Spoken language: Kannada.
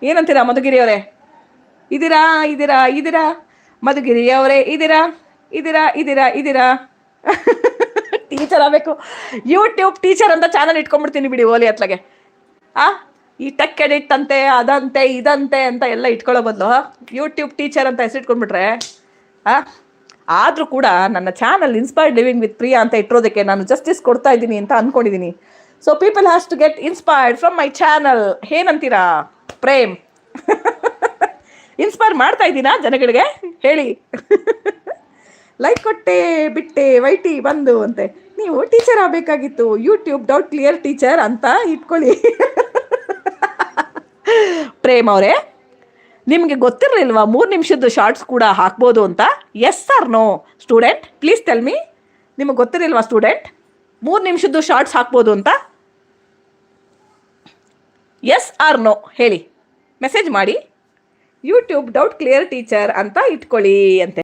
ಏನಂತೀರಾ ಮಧುಗಿರಿ ಅವರೇ? ಇದ್ದೀರಾ ಇದ್ದೀರಾ ಇದ್ದೀರಾ? ಮಧುಗಿರಿ ಅವರೇ ಇದ್ದೀರಾ ಇದ್ದೀರಾ ಇದ್ದೀರಾ ಇದ್ದೀರಾ? ಟೀಚರ್ ಆಗಬೇಕು, ಯೂಟ್ಯೂಬ್ ಟೀಚರ್ ಅಂತ ಚಾನಲ್ ಇಟ್ಕೊಂಡ್ಬಿಡ್ತೀನಿ ಬಿಡಿ ಓಲಿ ಅತ್ಲಾಗೆ. ಆ ಈ ಟೆಕ್ ಎಡಿಟ್ ಅಂತೆ ಅದಂತೆ ಇದಂತೆ ಅಂತ ಎಲ್ಲ ಇಟ್ಕೊಳ್ಳೋ ಬದಲು ಯೂಟ್ಯೂಬ್ ಟೀಚರ್ ಅಂತ ಹೆಸರಿಟ್ಕೊಂಡ್ಬಿಟ್ರೆ ಆ ಆದರೂ ಕೂಡ ನನ್ನ channel inspired living with Priya ಅಂತ ಇಟ್ಟಿರೋದಕ್ಕೆ ನಾನು ಜಸ್ಟಿಸ್ ಕೊಡ್ತಾ ಇದ್ದೀನಿ ಅಂತ ಅಂದ್ಕೊಂಡಿದ್ದೀನಿ. So people has to get inspired from my channel. ಏನಂತೀರಾ ಪ್ರೇಮ್? ಇನ್ಸ್ಪೈರ್ ಮಾಡ್ತಾ ಇದ್ದೀನಾ ಜನಗಳಿಗೆ? ಹೇಳಿ. ಲೈಕ್ ಕೊಟ್ಟೆ ಬಿಟ್ಟೆ ವೈಟಿ ಬಂದು ಅಂತೆ. ನೀವು ಟೀಚರ್ ಆಗಬೇಕಾಗಿತ್ತು, ಯೂಟ್ಯೂಬ್ ಡೌಟ್ ಕ್ಲಿಯರ್ ಟೀಚರ್ ಅಂತ ಇಟ್ಕೊಳ್ಳಿ. ಪ್ರೇಮ್ ಅವರೇ, ನಿಮಗೆ ಗೊತ್ತಿರಲಿಲ್ವಾ 3 ನಿಮಿಷದ್ದು ಶಾರ್ಟ್ಸ್ ಕೂಡ ಹಾಕ್ಬೋದು ಅಂತ? Yes or no student? Please tell me. ನಿಮಗೆ ಗೊತ್ತಿರಲಿಲ್ವಾ ಸ್ಟೂಡೆಂಟ್ 3 ನಿಮಿಷದ್ದು ಶಾರ್ಟ್ಸ್ ಹಾಕ್ಬೋದು ಅಂತ? ಎಸ್ ಆರ್ ನೋ ಹೇಳಿ, ಮೆಸೇಜ್ ಮಾಡಿ. ಯೂಟ್ಯೂಬ್ ಡೌಟ್ ಕ್ಲಿಯರ್ ಟೀಚರ್ ಅಂತ ಇಟ್ಕೊಳ್ಳಿ ಅಂತೆ.